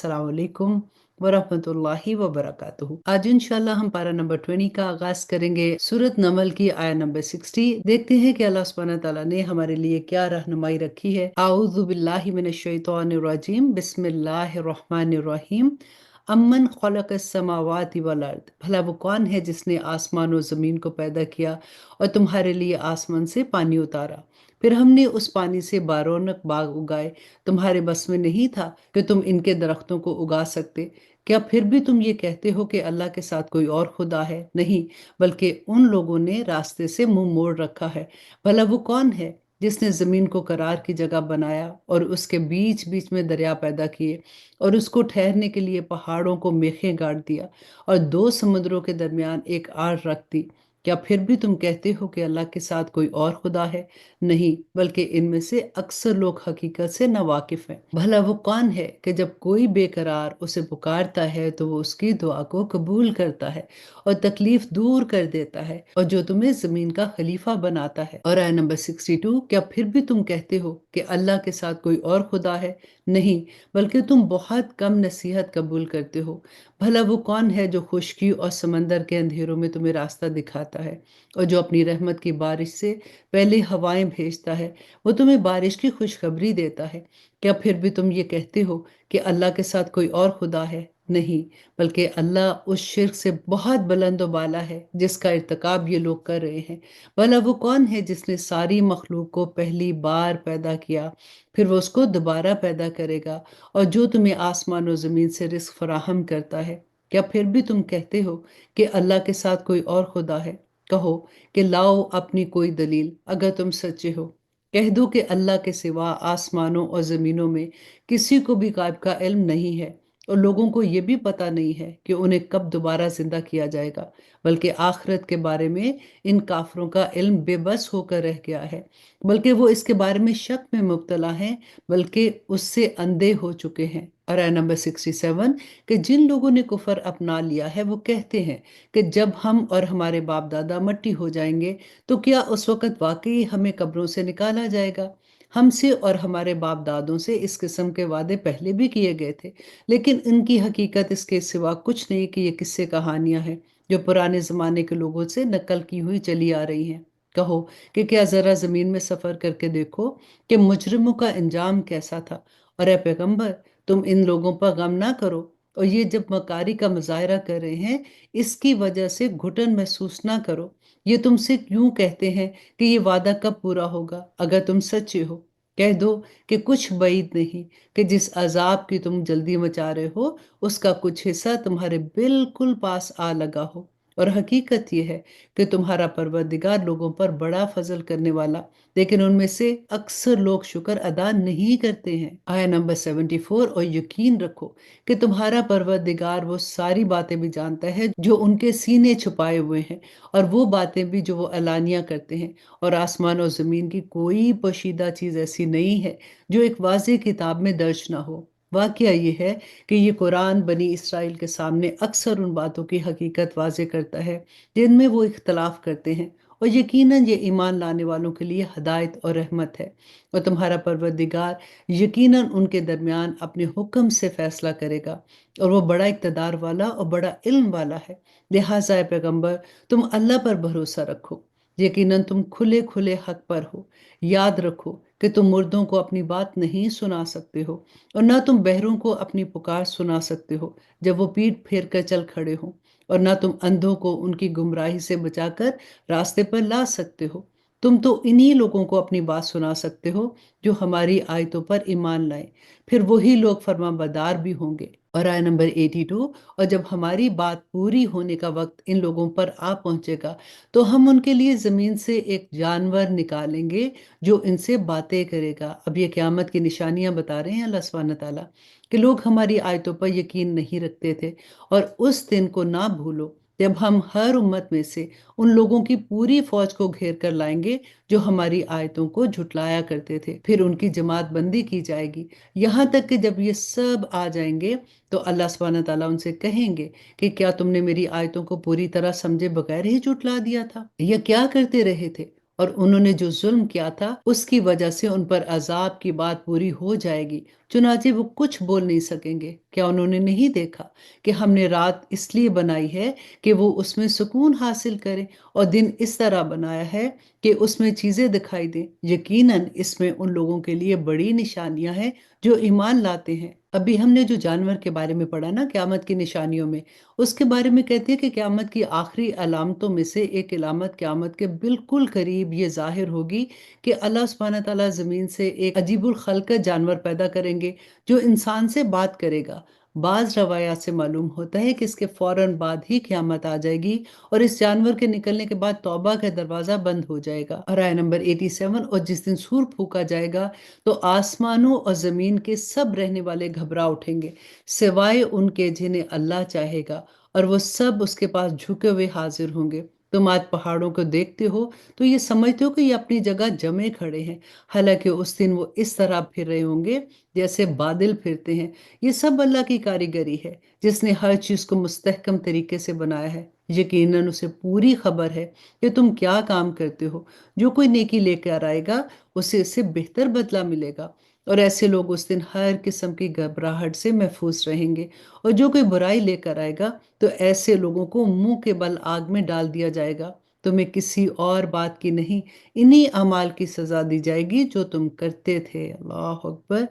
अस्सलाम वालेकुम वरहमतुल्लाहि वबरकातुहू। आज इंशाल्लाह हम पारा नंबर 20 का आगाज करेंगे। सूरत नमल की आया नंबर 60। देखते हैं कि अल्लाह सुब्हानहू व तआला ने हमारे लिए क्या रहनुमाई रखी है। आऊज़ु बिल्लाहि मिनश शैतानिर रजीम, बिस्मिल्लाहिर रहमानिर रहीम। अम्मन खलक़स समावाति वल अर्द, भला वो कौन है जिसने आसमान और जमीन को पैदा किया और तुम्हारे लिए आसमान से पानी उतारा, फिर हमने उस पानी से बारौनक बाग उगाए। तुम्हारे बस में नहीं था कि तुम इनके दरख्तों को उगा सकते। क्या फिर भी तुम ये कहते हो कि अल्लाह के साथ कोई और खुदा है? नहीं, बल्कि उन लोगों ने रास्ते से मुंह मोड़ रखा है। भला वो कौन है जिसने जमीन को करार की जगह बनाया और उसके बीच बीच में दरिया पैदा किए और उसको ठहरने के लिए पहाड़ों को मेखें गाड़ दिया और दो समुद्रों के दरमियान एक आड़ रख दी। क्या फिर भी तुम कहते हो कि अल्लाह के साथ कोई और खुदा है? नहीं, बल्कि इनमें से अक्सर लोग हकीकत से नावाकिफ हैं। भला वो कौन है कि जब कोई बेकरार उसे पुकारता है तो वो उसकी दुआ को कबूल करता है और तकलीफ दूर कर देता है, और जो तुम्हें जमीन का खलीफा बनाता है। और आया नंबर 62। क्या फिर भी तुम कहते हो कि अल्लाह के साथ कोई और खुदा है? नहीं, बल्कि तुम बहुत कम नसीहत कबूल करते हो। भला वो कौन है जो खुश्की और समंदर के अंधेरों में तुम्हें रास्ता दिखाता है, और जो अपनी रहमत की बारिश से पहले हवाएं भेजता है, वो तुम्हें बारिश की खुशखबरी देता है। क्या फिर भी तुम ये कहते हो कि अल्लाह के साथ कोई और खुदा है? नहीं, बल्कि अल्लाह उस शिर्क से बहुत बुलंद बाला है जिसका इर्तिकाब ये लोग कर रहे हैं। भला वो कौन है जिसने सारी मखलूक को पहली बार पैदा किया, फिर वो उसको दोबारा पैदा करेगा, और जो तुम्हें आसमान और ज़मीन से रिस्क फराहम करता है। क्या फिर भी तुम कहते हो कि अल्लाह के साथ कोई और खुदा है? कहो कि लाओ अपनी कोई दलील, अगर तुम सच्चे हो। कह दो कि अल्लाह के सिवा आसमानों और ज़मीनों में किसी को भी गायब का इल्म नहीं है, और लोगों को ये भी पता नहीं है कि उन्हें कब दोबारा जिंदा किया जाएगा, बल्कि आखिरत के बारे में इन काफरों का इल्म बेबस होकर रह गया है। बल्कि वो इसके बारे में शक में मुब्तला हैं, बल्कि उससे अंधे हो चुके हैं। और आया नंबर 67। कि जिन लोगों ने कुफर अपना लिया है वो कहते हैं कि जब हम और हमारे बाप दादा मट्टी हो जाएंगे तो क्या उस वक़्त वाकई हमें कब्रों से निकाला जाएगा? हमसे और हमारे बाप दादों से इस किस्म के वादे पहले भी किए गए थे, लेकिन इनकी हकीकत इसके सिवा कुछ नहीं कि ये किस्से कहानियां हैं जो पुराने ज़माने के लोगों से नकल की हुई चली आ रही हैं। कहो कि क्या ज़रा ज़मीन में सफ़र करके देखो कि मुजरिमों का अंजाम कैसा था। और ए पैगंबर, तुम इन लोगों पर गम ना करो, और ये जब मकारी का मुजाहरा कर रहे हैं इसकी वजह से घुटन महसूस ना करो। ये तुमसे क्यों कहते हैं कि ये वादा कब पूरा होगा? अगर तुम सच्चे हो, कह दो कि कुछ बईद नहीं कि जिस अजाब की तुम जल्दी मचा रहे हो उसका कुछ हिस्सा तुम्हारे बिल्कुल पास आ लगा हो। और हकीकत यह है कि तुम्हारा परवरदिगार लोगों पर बड़ा फजल करने वाला, लेकिन उनमें से अक्सर लोग शुक्र अदा नहीं करते हैं। आया नंबर 74। और यकीन रखो कि तुम्हारा परवरदिगार वो सारी बातें भी जानता है जो उनके सीने छुपाए हुए हैं, और वो बातें भी जो वो अलानिया करते हैं। और आसमान और ज़मीन की कोई पोशीदा चीज़ ऐसी नहीं है जो एक वाज़ेह किताब में दर्ज ना हो। वाकया ये है कि ये कुरान बनी इसराइल के सामने अक्सर उन बातों की हकीकत वाज़ेह करता है जिनमें वो इख्तलाफ करते हैं, और यकीनन ये ईमान लाने वालों के लिए हदायत और रहमत है। और तुम्हारा परवरदिगार यकीनन उनके दरमियान अपने हुक्म से फैसला करेगा, और वो बड़ा इक़्तिदार वाला और बड़ा इल्म वाला है। लिहाजा ए पैगंबर, तुम अल्लाह पर भरोसा रखो। यकीनन तुम खुले खुले हक पर हो। याद रखो कि तुम मुर्दों को अपनी बात नहीं सुना सकते हो, और ना तुम बहरों को अपनी पुकार सुना सकते हो जब वो पीठ फेर कर चल खड़े हो, और ना तुम अंधों को उनकी गुमराही से बचाकर रास्ते पर ला सकते हो। तुम तो इन्हीं लोगों को अपनी बात सुना सकते हो जो हमारी आयतों पर ईमान लाए, फिर वही लोग फरमाबरदार भी होंगे। और आया नंबर 82। और जब हमारी बात पूरी होने का वक्त इन लोगों पर आ पहुंचेगा तो हम उनके लिए जमीन से एक जानवर निकालेंगे जो इनसे बातें करेगा। अब ये क़यामत की निशानियां बता रहे हैं अल्लाह सुब्हानहू व तआला कि लोग हमारी आयतों पर यकीन नहीं रखते थे। और उस दिन को ना भूलो जब हम हर उम्मत में से उन लोगों की पूरी फौज को घेर कर लाएंगे जो हमारी आयतों को झुटलाया करते थे। फिर उनकी जमात बंदी की जाएगी, यहाँ तक कि जब ये सब आ जाएंगे तो अल्लाह सुब्हानहू व तआला उनसे कहेंगे कि क्या तुमने मेरी आयतों को पूरी तरह समझे बगैर ही झुटला दिया था, या क्या करते रहे थे? اور उन्होंने जो जुल्म किया था उसकी वजह से उन पर अजाब की बात पूरी हो जाएगी, चुनाचे वो कुछ बोल नहीं सकेंगे। क्या उन्होंने नहीं देखा कि हमने रात इसलिए बनाई है कि वो उसमें सुकून हासिल करें और दिन इस तरह बनाया है कि उसमें चीजें दिखाई दें। यकीनन इसमें उन लोगों के लिए बड़ी निशानियां हैं जो ईमान लाते हैं। अभी हमने जो जानवर के बारे में पढ़ा ना क़यामत की निशानियों में, उसके बारे में कहते हैं कि क़यामत की आखिरी अलामतों में से एक अलामत क़यामत के बिल्कुल करीब ये जाहिर होगी कि अल्लाह सुब्हानहू तआला ज़मीन से एक अजीबुल खल्क़त जानवर पैदा करेंगे जो इंसान से बात करेगा। बाज़ रवायात से मालूम होता है कि इसके फौरन बाद ही क़यामत आ जाएगी और इस जानवर के निकलने के बाद तौबा का दरवाज़ा बंद हो जाएगा। और आया नंबर 87, और जिस दिन सूर फूका जाएगा तो आसमानों और ज़मीन के सब रहने वाले घबरा उठेंगे सिवाय उनके जिन्हें अल्लाह चाहेगा, और वो सब उसके पास झुके हुए हाजिर होंगे। तुम आज पहाड़ों को देखते हो तो ये समझते हो कि ये अपनी जगह जमे खड़े हैं, हालांकि उस दिन वो इस तरह फिर रहे होंगे जैसे बादल फिरते हैं। ये सब अल्लाह की कारीगरी है जिसने हर चीज को मुस्तहकम तरीके से बनाया है। यकीनन उसे पूरी खबर है कि तुम क्या काम करते हो। जो कोई नेकी लेकर आएगा उसे इससे बेहतर बदला मिलेगा, और ऐसे लोग उस दिन हर किस्म की घबराहट से महफूज रहेंगे। और जो कोई बुराई लेकर आएगा तो ऐसे लोगों को मुंह के बल आग में डाल दिया जाएगा। तुम्हें किसी और बात की नहीं, इन्हीं अमाल की सजा दी जाएगी जो तुम करते थे। अल्लाह अकबर।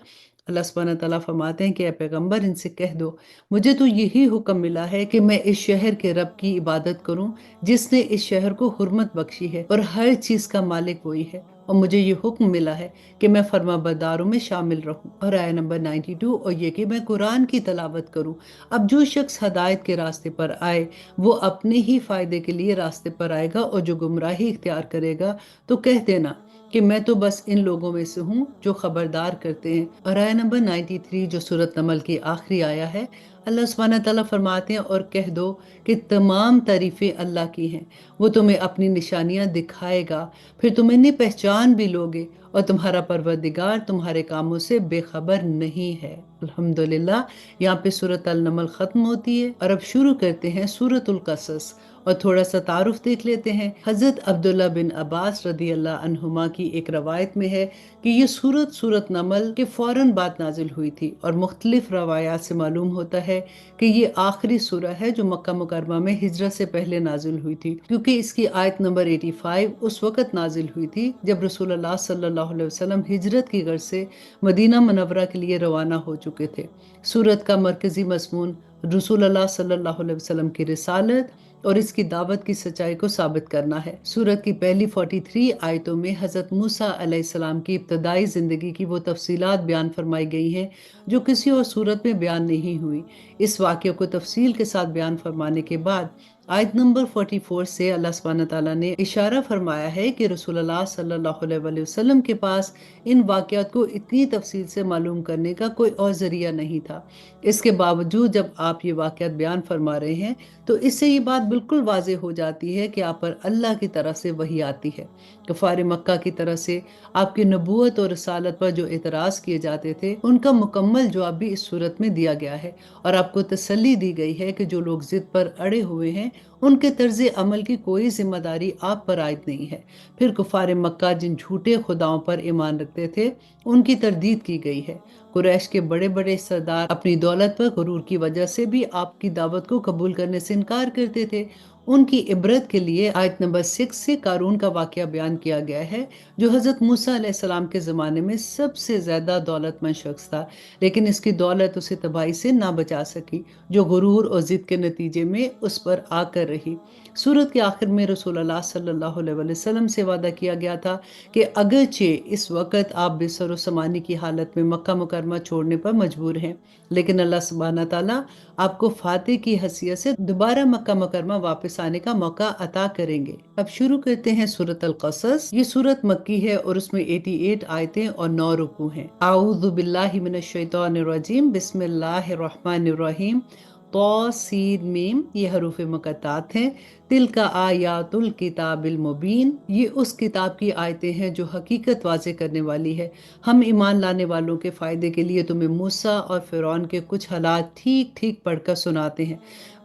अल्लाह सुब्हानहू तआला फरमाते हैं कि ए पैगंबर, इनसे कह दो मुझे तो यही हुक्म मिला है कि मैं इस शहर के रब की इबादत करूं जिसने इस शहर को हुर्मत बख्शी है, और हर चीज का मालिक वही है। और मुझे ये हुक्म मिला है कि मैं फरमाबरदारों में शामिल रहूं। और आया नंबर 92, और ये कि मैं कुरान की तलावत करूं। अब जो शख्स हदायत के रास्ते पर आए वो अपने ही फायदे के लिए रास्ते पर आएगा, और जो गुमराही इख्तियार करेगा तो कह देना कि मैं तो बस इन लोगों में से हूँ जो खबरदार करते हैं। और आया नंबर 93, जो सूरत नमल की आखिरी आया है, अल्लाह सुब्हानहू तआला फरमाते हैं, और कह दो कि तमाम तारीफें अल्लाह की हैं, वो तुम्हें अपनी निशानियां दिखाएगा, फिर तुम इन्हें पहचान भी लोगे, और तुम्हारा परवरदिगार तुम्हारे कामों से बेखबर नहीं है। अल्हम्दुलिल्लाह। यहाँ पे सूरत अल नमल खत्म होती है, और अब शुरू करते हैं सूरतुल कसस। और थोड़ा सा तारुफ देख लेते हैं। हजरत अब्दुल्ला बिन अब्बास रदी अल्लाह अन्हुमा की एक रवायत में है कि ये सूरत नमल के फौरन बाद नाजिल हुई थी, और मुख्तलिफ रवायात से मालूम होता है कि ये आखिरी सूरह है जो मक्का मुकरमा में हिजरत से पहले नाजिल हुई थी, क्योंकि इसकी आयत नंबर 85 उस वक़्त नाजिल हुई थी जब रसूलुल्लाह सल्लल्लाहु अलैहि वसल्लम हिजरत की गर्ज से मदीना मुनव्वरा के लिए रवाना हो चुके थे। सूरत का मरकजी मज़मून रसूलुल्लाह सल्लल्लाहु अलैहि वसल्लम की रिसालत और इसकी दावत की सच्चाई को साबित करना है। सूरत की पहली 43 आयतों में हजरत मूसा अलैहिस्सलाम की इब्तदाई जिंदगी की वो तफसीलात बयान फरमाई गई हैं जो किसी और सूरत में बयान नहीं हुई। इस वाक़े को तफसील के साथ बयान फरमाने के बाद आयत नंबर 44 से अल्लाह सुब्हानहू तआला ने इशारा फरमाया है कि रसूलुल्लाह सल्लल्लाहु अलैहि वसल्लम के पास इन वाक़यात को इतनी तफसील से मालूम करने का कोई और जरिया नहीं था। इसके बावजूद जब आप ये वाक़यात बयान फरमा रहे हैं तो इससे ये बात बिल्कुल वाज़ेह हो जाती है कि आप पर अल्लाह की तरफ से वही आती है। कुफ़ार मक्का की तरफ से आपकी नबूवत और रसालत पर जो एतराज़ किए जाते थे उनका मुकम्मल जवाब भी इस सूरत में दिया गया है, और आपको तसल्ली दी गई है कि जो लोग जिद पर अड़े हुए हैं उनके तर्ज अमल की कोई जिम्मेदारी आप पर आयद नहीं है। फिर कुफार मक्का जिन झूठे खुदाओं पर ईमान रखते थे उनकी तरदीद की गई है। कुरैश के बड़े बड़े सरदार अपनी दौलत पर गुरूर की वजह से भी आपकी दावत को कबूल करने से इनकार करते थे। उनकी इबरत के लिए आयत नंबर 6 से कारून का वाकया बयान किया गया है, जो हजरत मूसा अलैहिस्सलाम के ज़माने में सबसे ज़्यादा दौलतमंद शख्स था, लेकिन इसकी दौलत उसे तबाही से ना बचा सकी जो गुरूर और जिद के नतीजे में उस पर आकर रही। सूरत के आखिर में रसूलुल्लाह सल्लल्लाहु अलैहि वसल्लम से वादा किया गया था कि अगरचे इस वक्त आप बेसरो समानी की हालत में मक्का मुकरमा छोड़ने पर मजबूर हैं, लेकिन अल्लाह सुब्हानहू तआला आपको फातिह की हैसियत से दोबारा मक्का मुकरमा वापस आने का मौका अता करेंगे। अब शुरू करते हैं सूरत अल कसस। ये सूरत मक्की है और उसमें 88 आयतें और 9 रुकू हैं। आऊज़ु बिल्लाहि मिनश शैतानिर रजीम, बिस्मिल्लाहिर रहमानिर रहीम। तो सीन मीम ये हरूफ मुकत्तात हैं। तिल का आयातुल किताबिल मुबीन ये उस किताब की आयतें हैं जो हकीकत वाज़े करने वाली है। हम ईमान लाने वालों के फ़ायदे के लिए तुम्हें मूसा और फ़िरौन के कुछ हालात ठीक ठीक पढ़कर सुनाते हैं।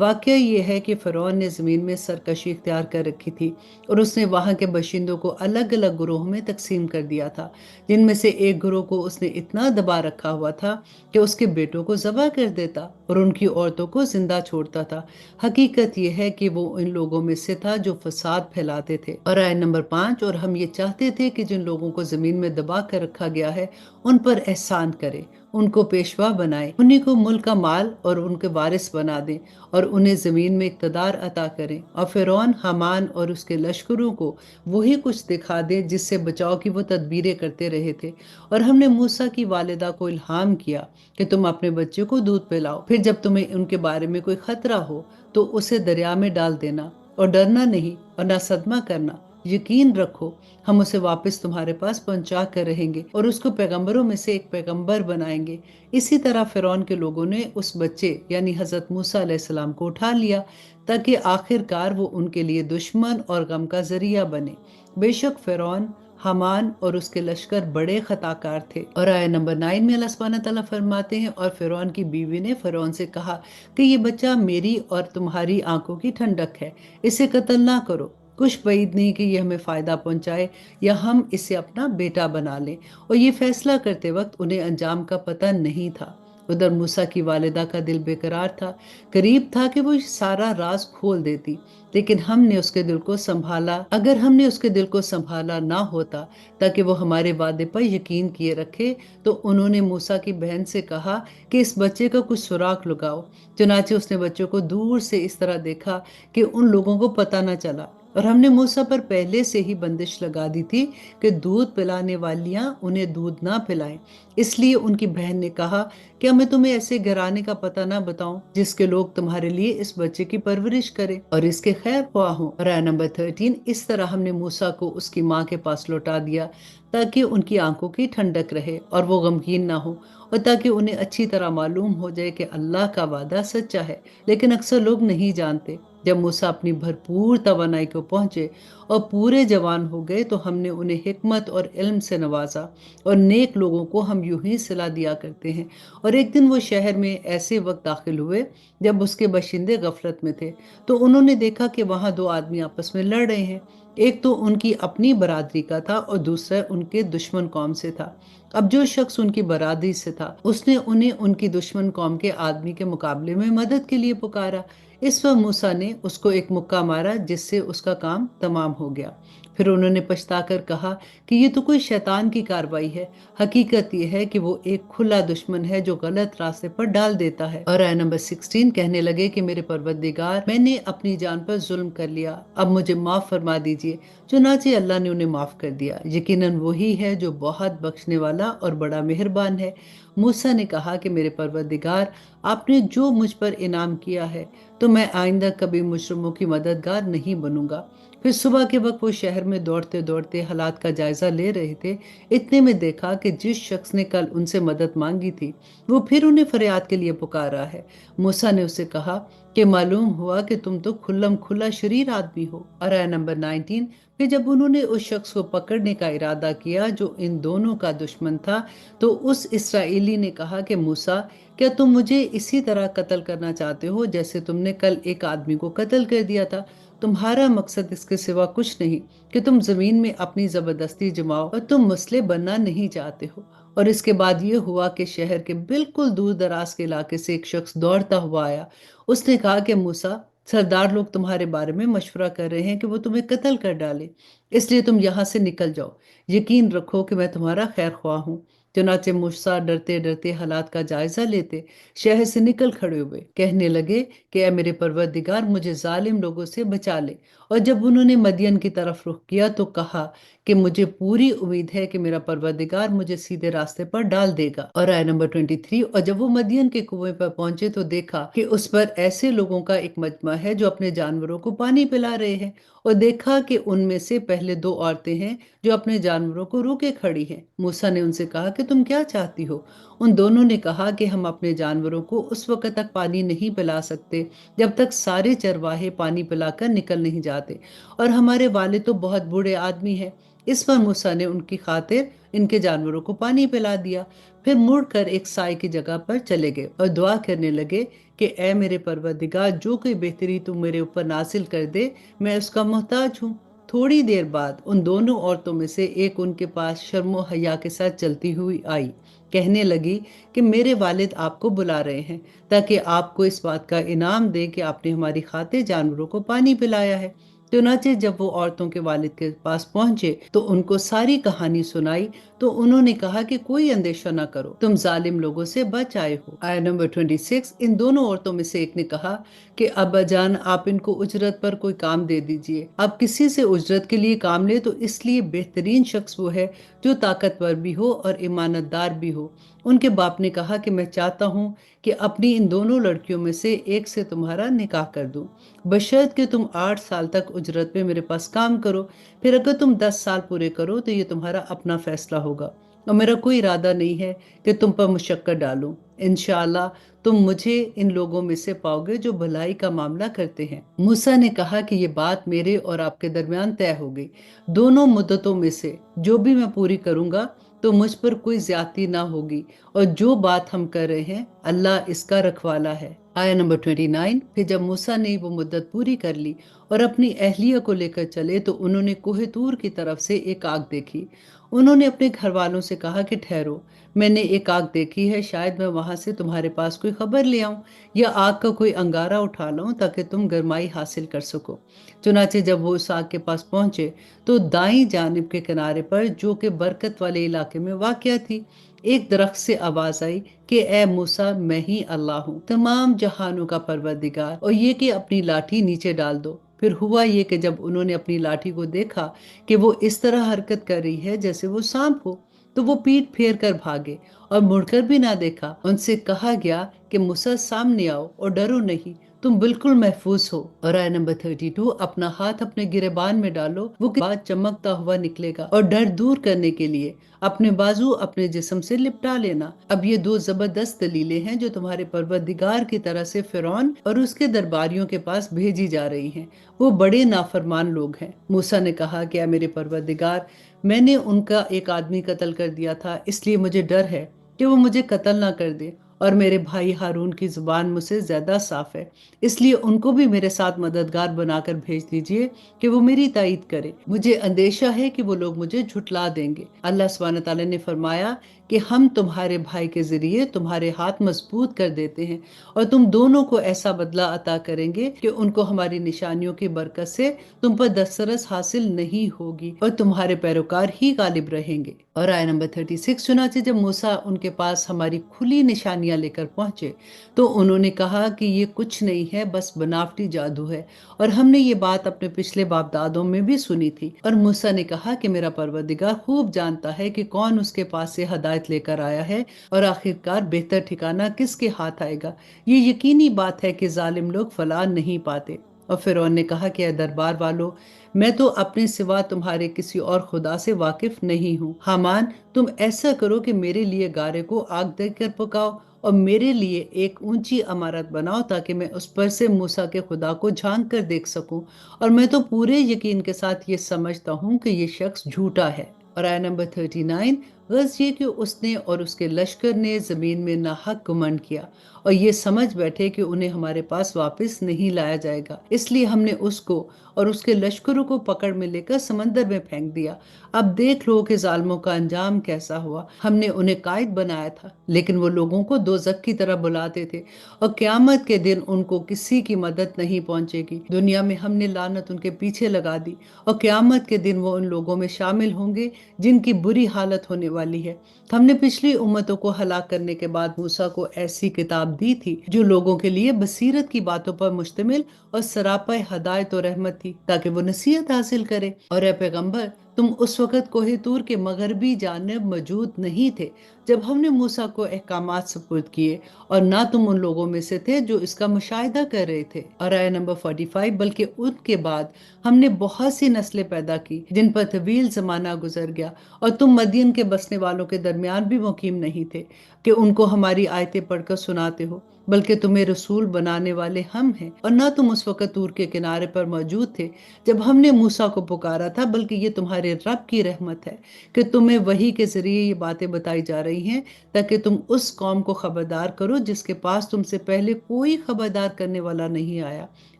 वाक़या ये है कि फ़िरौन ने ज़मीन में सरकशी इख्तियार कर रखी थी और उसने वहाँ के बशिंदों को अलग अलग ग्रोह में तकसीम कर दिया था, जिनमें से एक ग्रोह को उसने इतना दबा रखा हुआ था कि उसके बेटों को ज़बह कर देता और उनकी औरतों को जिंदा छोड़ता था। हकीकत यह है कि वो इन लोगों में से था जो फसाद फैलाते थे। और आयत नंबर 5, और हम ये चाहते थे कि जिन लोगों को जमीन में दबा कर रखा गया है उन पर एहसान करे, उनको पेशवा बनाए, उन्हीं को मुल्क का माल और उनके वारिस बना दें और उन्हें जमीन में इक़्तिदार अता करें। और फिरौन, हामान और उसके लश्करों को वही कुछ दिखा दे जिससे बचाव की वो तदबीरें करते रहे थे। और हमने मूसा की वालिदा को इल्हाम किया कि तुम अपने बच्चे को दूध पिलाओ, फिर जब तुम्हें उनके बारे में कोई खतरा हो तो उसे दरिया में डाल देना और डरना नहीं और ना सदमा करना। यकीन रखो हम उसे वापस तुम्हारे पास पहुंचा कर रहेंगे और उसको पैगंबरों में से एक पैगंबर बनाएंगे। इसी तरह फिरौन के लोगों ने उस बच्चे यानी हजरत मूसा अलैहिस्सलाम को उठा लिया ताकि आखिरकार वो उनके लिए दुश्मन और गम का जरिया बने। बेशक फिरौन, हमान और उसके लश्कर बड़े खताकार थे। और आया नंबर 9 में अल्लाह सुब्हानहू तआला फरमाते हैं, और फिरौन की बीवी ने फिरौन से कहा कि ये बच्चा मेरी और तुम्हारी आंखों की ठंडक है, इसे कत्ल ना करो। कुछ बैद नहीं कि ये हमें फायदा पहुंचाए या हम इसे अपना बेटा बना लें। और ये फैसला करते वक्त उन्हें अंजाम का पता नहीं था। उधर मूसा की वालिदा का दिल बेकरार था, करीब था कि वो सारा राज खोल देती, लेकिन हमने उसके दिल को संभाला। अगर हमने उसके दिल को संभाला ना होता ताकि वो हमारे वादे पर यकीन किए रखे, तो उन्होंने मूसा की बहन से कहा कि इस बच्चे का कुछ सुराग लगाओ। चुनाचे उसने बच्चों को दूर से इस तरह देखा कि उन लोगों को पता न चला। और हमने मूसा पर पहले से ही बंदिश लगा दी थी कि दूध पिलाने वालियां उन्हें दूध ना पिलाएं। इसलिए उनकी बहन ने कहा, क्या मैं तुम्हें ऐसे घराने का पता ना बताऊं जिसके लोग तुम्हारे लिए इस बच्चे की परवरिश करें और इसके खैर ख्वाह हों। और आया नंबर 13, इस तरह हमने मूसा को उसकी माँ के पास लौटा दिया ताकि उनकी आंखों की ठंडक रहे और वो गमगीन ना हो, और ताकि उन्हें अच्छी तरह मालूम हो जाए कि अल्लाह का वादा सच्चा है। लेकिन अक्सर लोग नहीं जानते। जब मूसा अपनी भरपूर तवानाई को पहुंचे और पूरे जवान हो गए तो हमने उन्हें हिकमत और इल्म से नवाजा, और नेक लोगों को हम यूं ही सिला दिया करते हैं। और एक दिन वो शहर में ऐसे वक्त दाखिल हुए जब उसके बशिंदे गफलत में थे, तो उन्होंने देखा कि वहां दो आदमी आपस में लड़ रहे हैं। एक तो उनकी अपनी बरादरी का था और दूसरा उनके दुश्मन कौम से था। अब जो शख्स उनकी बरादरी से था उसने उन्हें उनकी दुश्मन कौम के आदमी के मुकाबले में मदद के लिए पुकारा। इस वक्त मूसा ने उसको एक मुक्का मारा जिससे उसका काम तमाम हो गया। फिर उन्होंने पछताकर कहा कि ये तो कोई शैतान की कार्रवाई है। हकीकत ये है कि वो एक खुला दुश्मन है जो गलत रास्ते पर डाल देता है। और आया नंबर 16, कहने लगे कि मेरे परवरदिगार, मैंने अपनी जान पर जुल्म कर लिया, अब मुझे माफ फरमा दीजिए। चुनाचे अल्लाह ने उन्हें माफ कर दिया। यकीनन वही है जो बहुत बख्शने वाला और बड़ा मेहरबान है। मूसा ने कहा कि मेरे परवरदिगार, आपने जो मुझ पर इनाम किया है तो मैं आइंदा कभी मुजरिमों की मददगार नहीं बनूंगा। फिर सुबह के वक्त वो शहर में दौड़ते दौड़ते हालात का जायजा ले रहे थे। इतने में देखा कि जिस शख्स ने कल उनसे मदद मांगी थी वो फिर उन्हें फरियाद के लिए पुकार रहा है। मूसा ने उसे कहा कि मालूम हुआ कि तुम तो खुल्लम खुल्ला शरीर आदमी हो। और आया नंबर 19, फिर जब उन्होंने उस शख्स को पकड़ने का इरादा किया जो इन दोनों का दुश्मन था, तो उस इसराइली ने कहा कि मूसा, क्या तुम मुझे इसी तरह कत्ल करना चाहते हो जैसे तुमने कल एक आदमी को कत्ल कर दिया था? तुम्हारा मकसद इसके सिवा कुछ नहीं कि तुम जमीन में अपनी जबरदस्ती जमाओ, और तुम मुस्लिम बनना नहीं चाहते हो। और इसके बाद ये हुआ कि शहर के बिल्कुल दूर दराज के इलाके से एक शख्स दौड़ता हुआ आया। उसने कहा कि मूसा, सरदार लोग तुम्हारे बारे में मशवरा कर रहे हैं कि वो तुम्हें कत्ल कर डाले, इसलिए तुम यहाँ से निकल जाओ। यकीन रखो कि मैं तुम्हारा खैर ख्वाह हूँ। चुनाचे मूसा डरते डरते हालात का जायजा लेते शहर से निकल खड़े हुए, कहने लगे कि ऐ मेरे परवरदिगार, मुझे जालिम लोगों से बचा ले। और जब उन्होंने मदियन की तरफ रुख किया तो कहा कि मुझे पूरी उम्मीद है कि मेरा परवरदिगार मुझे सीधे रास्ते पर डाल देगा। और आय नंबर 23, और जब वो मदियन के कुएं पर पहुंचे तो देखा कि उस पर ऐसे लोगों का एक मजमा है जो अपने जानवरों को पानी पिला रहे हैं, और देखा कि उनमें से पहले दो औरतें हैं जो अपने जानवरों को रोके खड़ी हैं। मूसा ने उनसे कहा कि तुम क्या चाहती हो? उन दोनों ने कहा कि हम अपने जानवरों को उस वक्त तक पानी नहीं पिला सकते जब तक सारे चरवाहे पानी पिलाकर निकल नहीं जाते, और हमारे वालिद तो बहुत बूढ़े आदमी हैं। इस पर मूसा ने उनकी खातिर इनके जानवरों को पानी पिला दिया। फिर मुड़कर एक साए की जगह पर चले गए और दुआ करने लगे कि ए मेरे परवरदिगार, जो कोई बेहतरी तू मेरे ऊपर नासिल कर दे, मैं उसका मोहताज हूँ। थोड़ी देर बाद उन दोनों औरतों में से एक उनके पास शर्मो हया के साथ चलती हुई आई। कहने लगी कि मेरे वालिद आपको बुला रहे हैं ताकि आपको इस बात का इनाम दे कि आपने हमारी खातिर जानवरों को पानी पिलाया है। चुनाचे जब वो औरतों के वालिद के पास पहुंचे तो उनको सारी कहानी सुनाई। तो उन्होंने कहा कि कोई अंदेशा न करो, तुम जालिम लोगों से बच आए हो। आया नंबर 26। इन दोनों औरतों में से एक ने कहा कि अब्बा जान, आप इनको उजरत पर कोई काम दे दीजिए। आप किसी से उजरत के लिए काम ले तो इसलिए बेहतरीन शख्स वो है जो ताकतवर भी हो और ईमानतदार भी हो। उनके बाप ने कहा कि मैं चाहता हूँ कि अपनी इन दोनों लड़कियों में से एक से तुम्हारा निकाह कर दूं, बशर्त कि तुम 8 साल तक उजरत में मेरे पास काम करो। फिर अगर तुम 10 साल पूरे करो तो ये तुम्हारा अपना फैसला होगा, और मेरा कोई इरादा नहीं है कि तुम पर मुशक्कत डालूं। इंशाअल्लाह तुम मुझे इन लोगों में से पाओगे जो भलाई का मामला करते हैं। मूसा ने कहा कि ये बात मेरे और आपके दरमियान तय हो गई। दोनों मुद्दतों में से जो भी मैं पूरी करूंगा तो मुझ पर कोई ज्यादती ना होगी, और जो बात हम कर रहे हैं अल्लाह इसका रखवाला है। आया नंबर 29। फिर जब मूसा ने वो मुद्दत पूरी कर ली और अपनी अहलिया को लेकर चले तो उन्होंने कोहे तूर की तरफ से एक आग देखी। उन्होंने अपने घर वालों से कहा कि ठहरो, मैंने एक आग देखी है, शायद मैं वहां से तुम्हारे पास कोई खबर ले आऊं या आग का कोई अंगारा उठा लाऊं ताकि तुम गरमाई हासिल कर सको। चुनाचे जब वो उस आग के पास पहुंचे तो दाईं जानिब के किनारे पर, जो कि बरकत वाले इलाके में वाक़या थी, एक दरख्त से आवाज आई कि ए मूसा, मैं ही अल्लाह हूँ, तमाम जहानों का परवरदिगार, और ये कि अपनी लाठी नीचे डाल दो। फिर हुआ ये कि जब उन्होंने अपनी लाठी को देखा कि वो इस तरह हरकत कर रही है जैसे वो सांप हो, तो वो पीठ फेर कर भागे और मुड़कर भी ना देखा। उनसे कहा गया कि मूसा, सामने आओ और डरो नहीं, तुम बिल्कुल महफूज हो। और आया नंबर 32। अपना हाथ अपने गिरेबान में डालो, वो बाद चमकता हुआ निकलेगा, और डर दूर करने के लिए अपने बाजू अपने जिस्म से लिपटा लेना। अब ये दो जबरदस्त दलीलें हैं जो तुम्हारे परवरदिगार की तरह से फिरौन और उसके दरबारियों के पास भेजी जा रही हैं। वो बड़े नाफरमान लोग हैं। मूसा ने कहा, क्या मेरे परवरदिगार, मैंने उनका एक आदमी कत्ल कर दिया था, इसलिए मुझे डर है कि वो मुझे कत्ल ना कर दे, और मेरे भाई हारून की जुबान मुझसे ज्यादा साफ है, इसलिए उनको भी मेरे साथ मददगार बनाकर भेज दीजिए कि वो मेरी तायीद करे। मुझे अंदेशा है कि वो लोग मुझे झुटला देंगे। अल्लाह सुब्हानहू तआला ने फरमाया कि हम तुम्हारे भाई के जरिए तुम्हारे हाथ मजबूत कर देते हैं, और तुम दोनों को ऐसा बदला अता करेंगे कि उनको हमारी निशानियों की बरकत से तुम पर दस्तरस हासिल नहीं होगी, और तुम्हारे पैरोकार ही गालिब रहेंगे। और आया नंबर 36। चुनाचे जब मूसा उनके पास हमारी खुली निशानियां लेकर पहुंचे तो उन्होंने कहा कि ये कुछ नहीं है, बस बनावटी जादू है, और हमने ये बात अपने पिछले बाप दादों में भी सुनी थी। और मूसा ने कहा कि मेरा परवरदिगार खूब जानता है कि कौन उसके पास से हदायत लेकर आया है, और आखिरकार बेहतर ठिकाना किसके हाथ आएगा। ये यकीनी बात है कि जालिम लोग फलाह नहीं पाते। और फिरौन ने कहा कि दरबार वालों, मैं तो अपने सिवा तुम्हारे किसी और खुदा से वाकिफ नहीं हूँ। हामान, तुम ऐसा करो कि मेरे लिए गारे को आग देकर पकाओ और मेरे लिए एक ऊंची इमारत बनाओ ताकि मैं उस पर से मूसा के खुदा को झांक कर देख सकूं, और मैं तो पूरे यकीन के साथ ये समझता हूँ कि ये शख्स झूठा है। और आया नंबर 39। गर्ज ये कि उसने और उसके लश्कर ने जमीन में नाहक घमंड किया और ये समझ बैठे कि उन्हें हमारे पास वापस नहीं लाया जाएगा, इसलिए हमने उसको और उसके लश्करों को पकड़ में लेकर समंदर में फेंक दिया। अब देख लो कि जालिमों का अंजाम कैसा हुआ। हमने उन्हें कायद बनाया था, लेकिन वो लोगों को दोज़ख की तरह बुलाते थे, और क़यामत के दिन उनको किसी की मदद नहीं पहुंचेगी। दुनिया में हमने लानत उनके पीछे लगा दी, और क़यामत के दिन वो उन लोगों में शामिल होंगे जिनकी बुरी हालत होने वाली है। हमने पिछली उम्मतों को हलाक करने के बाद मूसा को ऐसी किताब दी थी जो लोगों के लिए बसीरत की बातों पर मुश्तमिल और सरापा हदायत और रहमत थी, ताकि वो नसीहत हासिल करे। और ए पैगंबर, तुम उस वक़्त कोहे तूर के मग़रबी जानिब मौजूद नहीं थे, जब हमने मूसा को अहकामात सुपुर्द किए, और ना तुम उन लोगों में से थे जो इसका मुशाहिदा कर रहे थे। और आया नंबर 45, बल्कि उनके बाद हमने बहुत सी नस्लें पैदा की जिन पर तवील ज़माना गुजर गया, और तुम मदियन के बसने वालों के दरमियान भी मुकीम नहीं थे कि उनको हमारी आयतें पढ़कर सुनाते हो, बल्कि तुम्हें रसूल बनाने वाले हम हैं। और ना तुम उस वक़्त तूर के किनारे पर मौजूद थे जब हमने मूसा को पुकारा था, बल्कि ये तुम्हारे रब की रहमत है कि तुम्हें वही के जरिए ये बातें बताई जा रही हैं, ताकि तुम उस कौम को खबरदार करो जिसके पास तुमसे पहले कोई खबरदार करने वाला नहीं आया,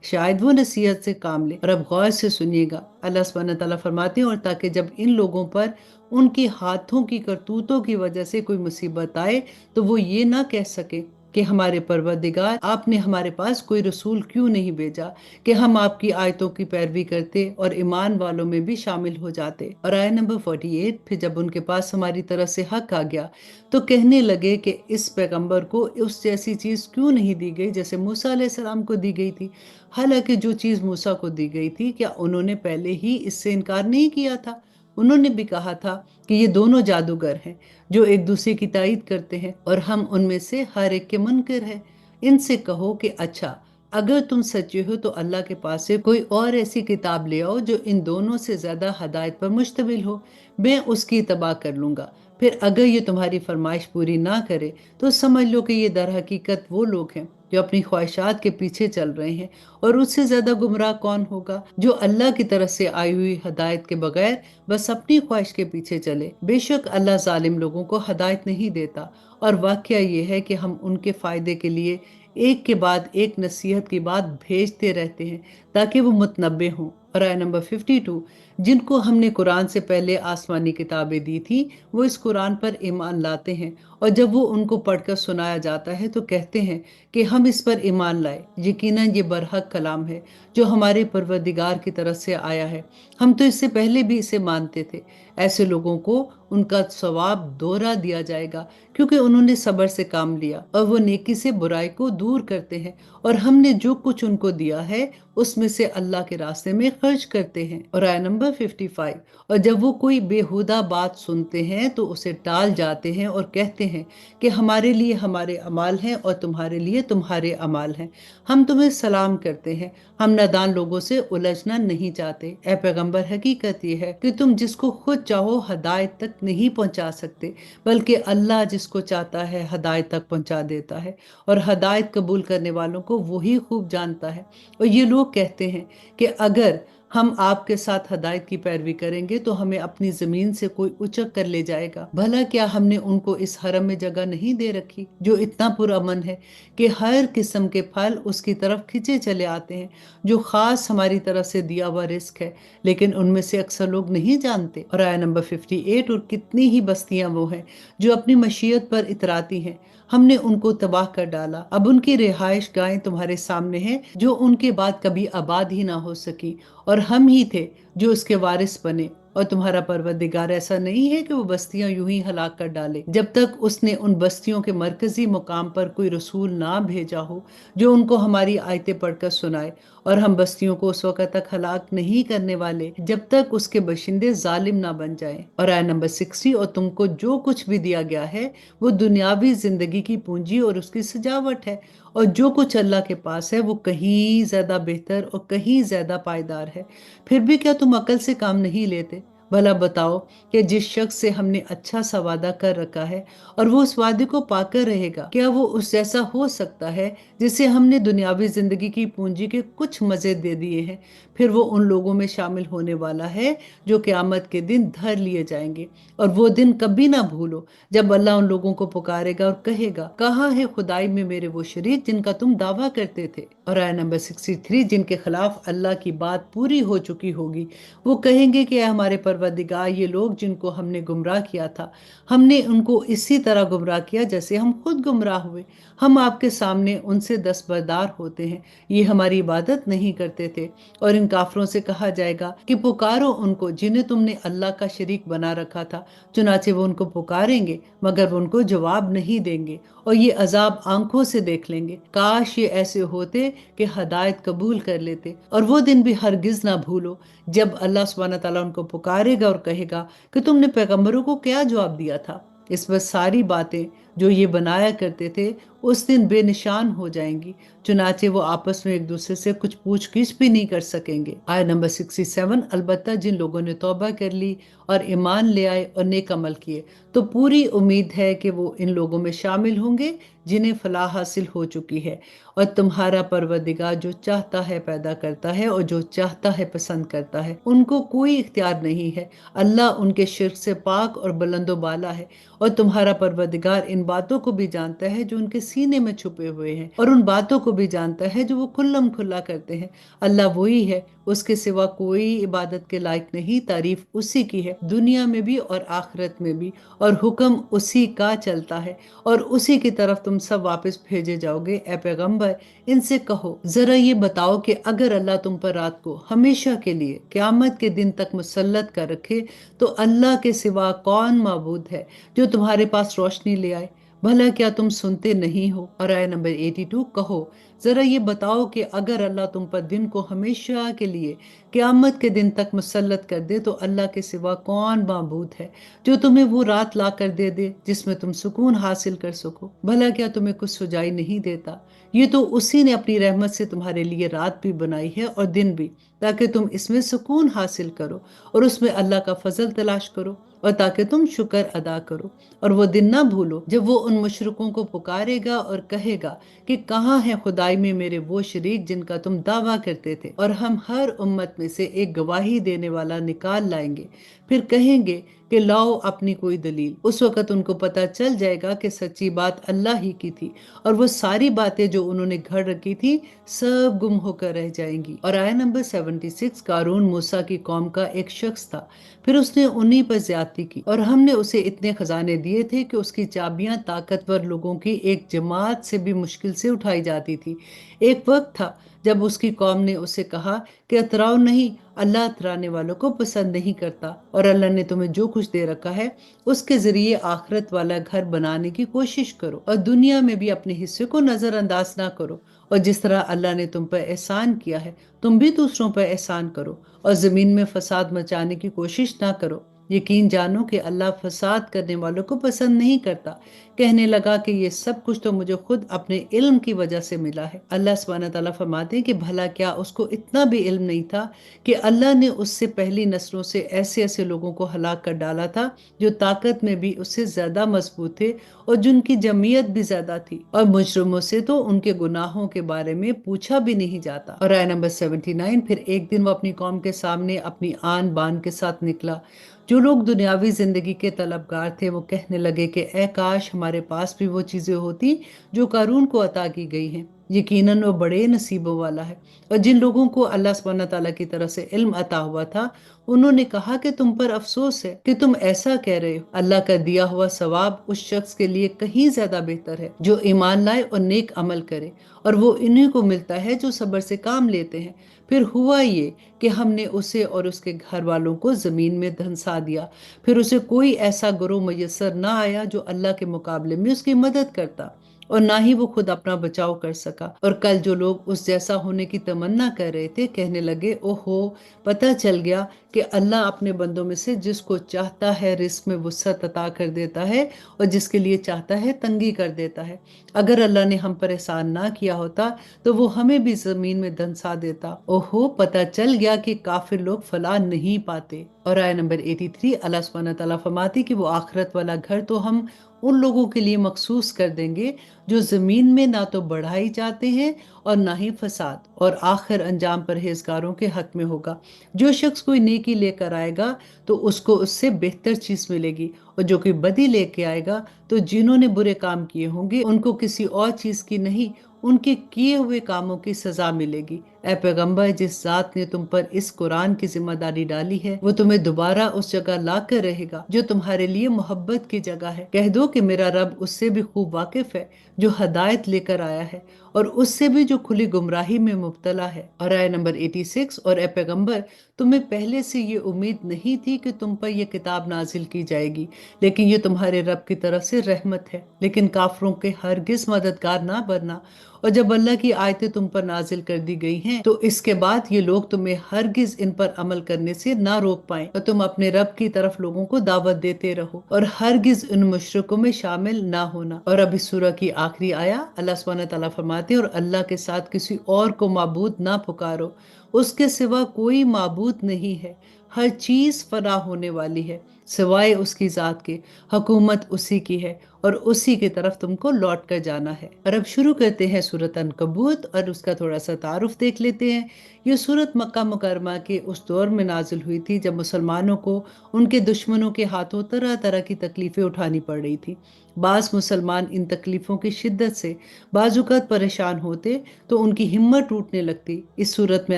शायद वो नसीहत से काम ले। और अब गौर से सुनिएगा, अल्लाह सुब्हानहू व तआला फरमाते हैं, और ताकि जब इन लोगों पर उनके हाथों की करतूतों की वजह से कोई मुसीबत आए तो वो ये ना कह सके कि हमारे परवरदिगार, आपने हमारे पास कोई रसूल क्यों नहीं भेजा कि हम आपकी आयतों की पैरवी करते और ईमान वालों में भी शामिल हो जाते। और आया नंबर 48, फिर जब उनके पास हमारी तरफ से हक आ गया तो कहने लगे कि इस पैगंबर को उस जैसी चीज क्यों नहीं दी गई जैसे मूसा अलैहिस्सलाम को दी गई थी। हालांकि जो चीज मूसा को दी गई थी, क्या उन्होंने पहले ही इससे इनकार नहीं किया था? उन्होंने भी कहा था कि ये दोनों जादूगर हैं जो एक दूसरे की तायद करते हैं, और हम उनमें से हर एक के मुनकर हैं। इनसे कहो कि अच्छा, अगर तुम सच्चे हो तो अल्लाह के पास से कोई और ऐसी किताब ले आओ जो इन दोनों से ज्यादा हदायत पर मुश्तमिल हो, मैं उसकी तबाह कर लूंगा। फिर अगर ये तुम्हारी फरमाइश पूरी ना करे तो समझ लो कि ये दर हकीकत वो लोग हैं जो अपनी ख्वाहिशात के पीछे चल रहे हैं, और उससे ज्यादा गुमराह कौन होगा जो अल्लाह की तरफ से आई हुई हदायत के बगैर बस अपनी ख्वाहिश के पीछे चले। बेशक अल्लाह जालिम लोगों को हदायत नहीं देता, और वाकया ये है कि हम उनके फायदे के लिए एक के बाद एक नसीहत की बात भेजते रहते हैं ताकि वो मुतनब्बे हों। और आया नंबर 52, जिनको हमने कुरान से पहले आसमानी किताबें दी थी वो इस कुरान पर ईमान लाते हैं, और जब वो उनको पढ़कर सुनाया जाता है तो कहते हैं कि हम इस पर ईमान लाए, यकीनन ये बरहक कलाम है जो हमारे परवरदिगार की तरफ से आया है, हम तो इससे पहले भी इसे मानते थे। ऐसे लोगों को उनका सवाब दोहरा दिया जाएगा क्योंकि उन्होंने सब्र से काम लिया और वो नेकी से बुराई को दूर करते हैं, और हमने जो कुछ उनको दिया है उसमें से अल्लाह के रास्ते में खर्च करते हैं। और आया नंबर 55, और जब वो कोई बेहुदा बात सुनते हैं तो उसे टाल जाते हैं और कहते हैं कि हमारे लिए हमारे अमाल हैं और तुम्हारे लिए तुम्हारे अमाल हैं, हम तुम्हें सलाम करते हैं, हम नादान लोगों से उलझना नहीं चाहते। ए पैगंबर, हकीकत ये है कि तुम जिसको खुद चाहो हदायत तक नहीं पहुंचा सकते, बल्कि अल्लाह जिसको चाहता है हदायत तक पहुंचा देता है, और हदायत कबूल करने वालों को वही खूब जानता है। और ये लोग कहते हैं कि अगर हम आपके साथ हदायत की पैरवी करेंगे तो हमें अपनी जमीन से कोई उचक कर ले जाएगा। भला क्या हमने उनको इस हरम में जगह नहीं दे रखी जो इतना पुरअमन है कि हर किस्म के फल उसकी तरफ खिंचे चले आते हैं, जो खास हमारी तरफ से दिया हुआ रिस्क है, लेकिन उनमें से अक्सर लोग नहीं जानते। और आया नंबर 58, और कितनी ही बस्तियां वो हैं जो अपनी मशीयत पर इतराती हैं, हमने उनको तबाह कर डाला, अब उनकी रिहाइश गाहें तुम्हारे सामने हैं जो उनके बाद कभी आबाद ही ना हो सकी, और हम ही थे जो उसके वारिस बने। और तुम्हारा परवरदिगार ऐसा नहीं है कि वो बस्तियां यूं ही हलाक कर डाले जब तक उसने उन बस्तियों के मरकजी मुकाम पर कोई रसूल ना भेजा हो जो उनको हमारी आयतें पढ़कर सुनाए, और हम बस्तियों को उस वक्त तक हलाक नहीं करने वाले जब तक उसके बशिंदे जालिम ना बन जाएं। और आया नंबर 60, और तुमको जो कुछ भी दिया गया है वो दुनियावी जिंदगी की पूंजी और उसकी सजावट है, और जो कुछ अल्लाह के पास है वो कहीं ज्यादा बेहतर और कहीं ज्यादा पायदार है। फिर भी क्या तुम अकल से काम नहीं लेते? भला बताओ कि जिस शख्स से हमने अच्छा सा वादा कर रखा है और वो उस वादे को पाकर रहेगा, क्या वो उस जैसा हो सकता है जिसे हमने दुनियावी जिंदगी की पूंजी के कुछ मजे दे दिए हैं? फिर वो उन लोगों में शामिल होने वाला है जो क़यामत के दिन धर लिए जाएंगे, और वो दिन कभी ना भूलो जब अल्लाह उन लोगों को पुकारेगा और कहेगा, कहाँ है खुदाई में मेरे वो शरीक जिनका तुम दावा करते थे? और आया नंबर 63, जिनके खिलाफ अल्लाह की बात पूरी हो चुकी होगी, वो कहेंगे कि हमारे परवरदिगार, ये लोग जिनको हमने गुमराह किया था, हमने उनको इसी तरह गुमराह किया जैसे हम खुद गुमराह हुए, हम आपके सामने उनसे दस्तबरदार होते हैं, ये हमारी इबादत नहीं करते थे। और इन काफरों से कहा जाएगा कि पुकारो उनको जिन्हें तुमने अल्लाह का शरीक बना रखा था, चुनाचे वो उनको पुकारेंगे मगर वो उनको जवाब नहीं देंगे, और ये अजाब आंखों से देख लेंगे। काश ये ऐसे होते कि हदायत कबूल कर लेते। और वो दिन भी हरगिज ना भूलो जब अल्लाह सुब्हानहू तआला उनको पुकारे पुकारेगा और कहेगा कि तुमने पैगंबरों को क्या जवाब दिया था। इस पर सारी बातें जो ये बनाया करते थे उस दिन बेनिशान हो जाएंगी। चुनाचे वो आपस में एक दूसरे से कुछ पूछगिछ भी नहीं कर सकेंगे। आयत नंबर 67, अलबत्ता जिन लोगों ने तौबा कर ली और ईमान ले आए और नेक अमल किए तो पूरी उम्मीद है कि वो इन लोगों में शामिल होंगे जिन्हें फलाह हासिल हो चुकी है। और तुम्हारा परवरदिगार जो चाहता है पैदा करता है और जो चाहता है पसंद करता है, उनको कोई इख्तियार नहीं है। अल्लाह उनके शिर्क से पाक और बुलंदो बाला है। और तुम्हारा परवरदिगार इन बातों को भी जानता है जो उनके सीने में छुपे हुए हैं और उन बातों को भी जानता है जो वो खुल्लम खुल्ला करते हैं। अल्लाह वही है, उसके सिवा कोई इबादत के लायक नहीं। तारीफ उसी की है दुनिया में भी और आखिरत में भी, और हुक्म उसी का चलता है और उसी की तरफ तुम सब वापस भेजे जाओगे। ए पैगंबर, इनसे कहो जरा ये बताओ कि अगर अल्लाह तुम पर रात को हमेशा के लिए क़यामत के दिन तक मुसल्लत कर रखे तो अल्लाह के सिवा कौन माबूद है जो तुम्हारे पास रोशनी ले आए। भला क्या तुम सुनते नहीं हो। और आयत नंबर 82, कहो जरा ये बताओ कि अगर अल्लाह तुम पर दिन को हमेशा के लिए क़यामत के दिन तक मुसल्लत कर दे तो अल्लाह के सिवा कौन माबूद है जो तुम्हें वो रात ला कर दे दे जिसमें तुम सुकून हासिल कर सको। भला क्या तुम्हें कुछ सुझाई नहीं देता। ये तो उसी ने अपनी रहमत से तुम्हारे लिए रात भी बनाई है और दिन भी, ताकि तुम इसमें सुकून हासिल करो और उसमें अल्लाह का फजल तलाश करो और ताकि तुम शुक्र अदा करो। और वो दिन ना भूलो जब वो उन मुशरिकों को पुकारेगा और कहेगा कि कहाँ है खुदाई में मेरे वो शरीक जिनका तुम दावा करते थे, और हम हर उम्मत में से एक गवाही देने वाला निकाल लाएंगे। फिर कहेंगे कि लाओ अपनी कोई दलील। उस वक़्त उनको पता चल जाएगा कि सच्ची बात अल्लाह ही की थी और वो सारी बातें जो उन्होंने घड़ रखी थी सब गुम होकर रह जाएंगी। और आया नंबर 76, कारून मूसा की कौम का एक शख्स था, फिर उसने उन्हीं पर ज्यादती की और हमने उसे इतने खजाने दिए थे कि उसकी चाबियां ताकतवर लोगों की एक जमात से भी मुश्किल से उठाई जाती थी। एक वक्त था जब उसकी कौम ने उसे कहा कि अतराओ नहीं, अल्लाह अतराने वालों को पसंद नहीं करता, और अल्लाह ने तुम्हें जो कुछ दे रखा है उसके जरिए आखिरत वाला घर बनाने की कोशिश करो और दुनिया में भी अपने हिस्से को नजरअंदाज ना करो। और जिस तरह अल्लाह ने तुम पर एहसान किया है तुम भी दूसरों पर एहसान करो और जमीन में फसाद मचाने की कोशिश ना करो। यकीन जानो कि अल्लाह फसाद करने वालों को पसंद नहीं करता। कहने लगा कि ये सब कुछ तो मुझे खुद अपने इल्म की वजह से मिला है। अल्लाह सुब्हानहू तआला फरमाते हैं कि भला क्या उसको इतना भी इल्म नहीं था कि अल्लाह ने उससे पहली नस्लों से ऐसे ऐसे लोगों को हलाक कर डाला था जो ताकत में भी उससे ज्यादा मजबूत थे और जिनकी जमीयत भी ज्यादा थी, और मुजरिमों से तो उनके गुनाहों के बारे में पूछा भी नहीं जाता। और आया नंबर 79, फिर एक दिन वो अपनी कौम के सामने अपनी आन बान के साथ निकला। जो लोग दुनियावी जिंदगी के तलबगार थे वो कहने लगे कि ए काश हमारे पास भी वो चीजें होती जो कारून को अता की गई हैं। यकीनन वो बड़े नसीबों वाला है। और जिन लोगों को अल्लाह सुब्हानहू तआला की तरफ से इल्म अता हुआ था उन्होंने कहा कि तुम पर अफसोस है कि तुम ऐसा कह रहे हो। अल्लाह का दिया हुआ सवाब उस शख्स के लिए कहीं ज्यादा बेहतर है जो ईमान लाए और नेक अमल करे, और वो इन्हीं को मिलता है जो सब्र से काम लेते हैं। फिर हुआ ये कि हमने उसे और उसके घर वालों को जमीन में धंसा दिया। फिर उसे कोई ऐसा गुरु मैसर ना आया जो अल्लाह के मुकाबले में उसकी मदद करता, और ना ही वो खुद अपना बचाव कर सका। और कल जो लोग उस जैसा होने की तमन्ना कर रहे थे कहने लगे, ओहो, पता चल गया कि अल्लाह अपने बंदों में से जिसको चाहता है रिस्क में वुसअत अता कर देता है और जिसके लिए चाहता है तंगी कर देता है। अगर अल्लाह ने हम पर एहसान ना किया होता तो वो हमें भी जमीन में धंसा देता। ओहो, पता चल गया कि काफिर लोग फलाह नहीं पाते। और आया नंबर 83, अल्लाह सुब्हानहू तआला फरमाती कि वो आखिरत वाला घर तो हम उन लोगों के लिए मखसूस कर देंगे जो जमीन में ना तो बढ़ाई जाते हैं और ना ही फसाद, और आखिर अंजाम परहेजगारों के हक में होगा। जो शख्स कोई नेकी लेकर आएगा तो उसको उससे बेहतर चीज मिलेगी, और जो कोई बदी लेके आएगा तो जिन्होंने बुरे काम किए होंगे उनको किसी और चीज की नहीं, उनके किए हुए कामों की सजा मिलेगी। ऐ पैगंबर, जिस जात ने तुम पर इस कुरान की जिम्मेदारी डाली है वो तुम्हें दोबारा उस जगह ला कर रहेगा जो तुम्हारे लिए मोहब्बत की जगह है। कह दो कि मेरा रब उससे भी खूब वाकिफ है जो हदायत लेकर आया है और उससे भी जो खुली गुमराही में मुब्तला है। और आया नंबर 86, और ए पैगंबर, तुम्हें पहले से ये उम्मीद नहीं थी कि तुम पर यह किताब नाजिल की जाएगी, लेकिन ये तुम्हारे रब की तरफ से रहमत है। लेकिन काफरों के हरगिज मददगार ना बनना। और जब अल्लाह की आयतें तुम पर नाजिल कर दी गई हैं ہیں تو اس کے بعد یہ لوگ تمہیں ہرگز ان پر عمل کرنے سے نہ روک پائیں، اور تم اپنے رب کی طرف لوگوں کو دعوت دیتے رہو اور ہرگز ان مشرکوں میں شامل نہ ہونا۔ اور اب اس سورہ کی آخری آیا اللہ سبحانہ تعالیٰ فرماتے ہیں، اور اللہ کے ساتھ کسی اور کو معبود نہ پکارو، اس کے سوا کوئی معبود نہیں ہے، ہر چیز فنا ہونے والی ہے سوائے اس کی ذات کے، حکومت اسی کی ہے اور اسی کی طرف تم کو لوٹ کر جانا ہے۔ اور اب شروع کرتے ہیں سورۃ عنکبوت اور اس کا تھوڑا سا تعارف دیکھ لیتے ہیں۔ یہ سورت مکہ مکرمہ کے اس دور میں نازل ہوئی تھی جب مسلمانوں کو ان کے دشمنوں کے ہاتھوں طرح طرح کی تکلیفیں اٹھانی پڑ رہی تھی۔ بعض مسلمان ان تکلیفوں کی شدت سے بعض اوقات پریشان ہوتے تو ان کی ہمت ٹوٹنے لگتی۔ اس صورت میں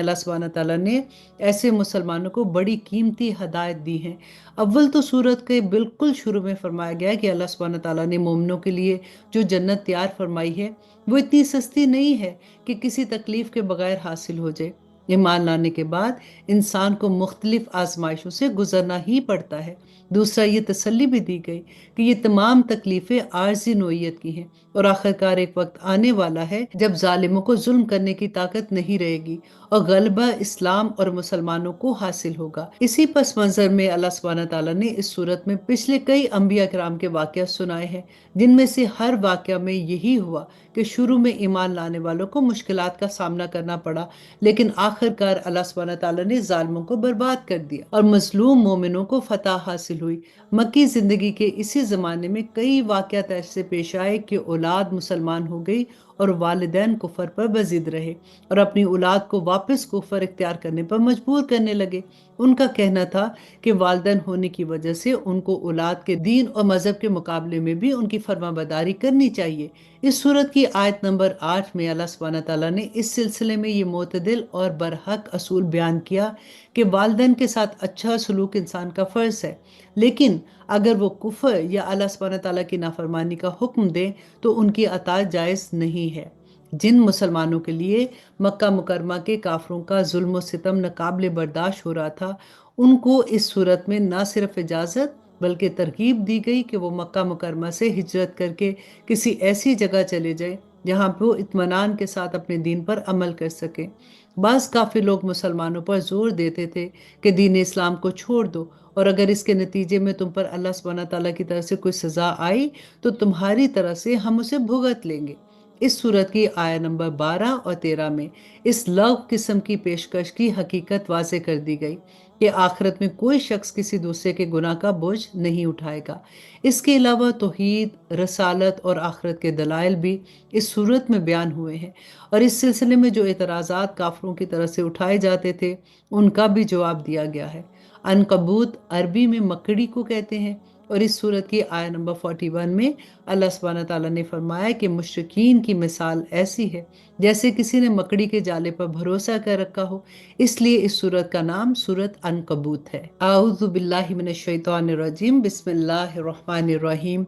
اللہ سبحانہ تعالیٰ نے ایسے مسلمانوں کو بڑی قیمتی ہدایت دی ہیں۔ اول تو سورت کے بالکل شروع میں فرمایا گیا کہ اللہ سبحانہ تعالیٰ نے مومنوں کے لیے جو جنت تیار فرمائی ہے وہ اتنی سستی نہیں ہے کہ کسی تکلیف کے بغیر حاصل ہو جائے۔ ایمان لانے کے بعد انسان کو مختلف آزمائشوں سے گزرنا ہی پڑتا ہے۔ دوسرا یہ تسلی بھی دی گئی کہ یہ تمام تکلیفیں عارضی نوعیت کی ہیں اور آخرکار ایک وقت آنے والا ہے جب ظالموں کو ظلم کرنے کی طاقت نہیں رہے گی اور غلبہ اسلام اور مسلمانوں کو حاصل ہوگا۔ اسی پس منظر میں اللہ سبحانہ تعالیٰ نے اس صورت میں پچھلے کئی انبیاء کرام کے واقعات سنائے ہیں، جن میں سے ہر واقعہ میں یہی ہوا کہ شروع میں ایمان لانے والوں کو مشکلات کا سامنا کرنا پڑا، لیکن آخرکار اللہ سبحانہ تعالیٰ نے ظالموں کو برباد کر دیا اور مظلوم مومنوں کو فتح حاصل ہوئی۔ مکی زندگی کے اسی زمانے میں کئی واقعات ایسے پیش آئے کہ اولاد مسلمان ہو گئی اور والدین کفر پر بضد رہے اور اپنی اولاد کو واپس کفر اختیار کرنے پر مجبور کرنے لگے۔ ان کا کہنا تھا کہ والدین ہونے کی وجہ سے ان کو اولاد کے دین اور مذہب کے مقابلے میں بھی ان کی فرمانبرداری کرنی چاہیے۔ اس سورت کی آیت نمبر 8 میں اللہ سبحانہ تعالیٰ نے اس سلسلے میں یہ معتدل اور برحق اصول بیان کیا کہ والدین کے ساتھ اچھا سلوک انسان کا فرض ہے، لیکن اگر وہ کفر یا اللہ سبحانہ تعالیٰ کی نافرمانی کا حکم دیں تو ان کی اطاعت جائز نہیں ہے۔ جن مسلمانوں کے لیے مکہ مکرمہ کے کافروں کا ظلم و ستم ناقابل برداشت ہو رہا تھا، ان کو اس صورت میں نہ صرف اجازت بلکہ ترغیب دی گئی کہ وہ مکہ مکرمہ سے ہجرت کر کے کسی ایسی جگہ چلے جائیں جہاں پہ وہ اطمینان کے ساتھ اپنے دین پر عمل کر سکیں۔ بعض کافر لوگ مسلمانوں پر زور دیتے تھے کہ دین اسلام کو چھوڑ دو، اور اگر اس کے نتیجے میں تم پر اللہ سبحانہ تعالیٰ کی طرف سے کوئی سزا آئی تو تمہاری طرف سے ہم اسے بھگت لیں گے۔ اس صورت کی آیت نمبر 12 اور 13 میں اس لغو قسم کی پیشکش کی حقیقت واضح کر دی گئی کہ آخرت میں کوئی شخص کسی دوسرے کے گناہ کا بوجھ نہیں اٹھائے گا۔ اس کے علاوہ توحید، رسالت اور آخرت کے دلائل بھی اس صورت میں بیان ہوئے ہیں، اور اس سلسلے میں جو اعتراضات کافروں کی طرف سے اٹھائے جاتے تھے ان کا بھی جواب دیا گیا ہے۔ عنکبوت عربی میں مکڑی کو کہتے ہیں، اور اس صورت کی آیت نمبر 41 میں اللہ سبحانہ تعالیٰ نے فرمایا کہ مشرکین کی مثال ایسی ہے جیسے کسی نے مکڑی کے جالے پر بھروسہ کر رکھا ہو، اس لیے اس صورت کا نام صورت عنکبوت ہے۔ اعوذ باللہ من الشیطان الرجیم، بسم اللہ الرحمن الرحیم۔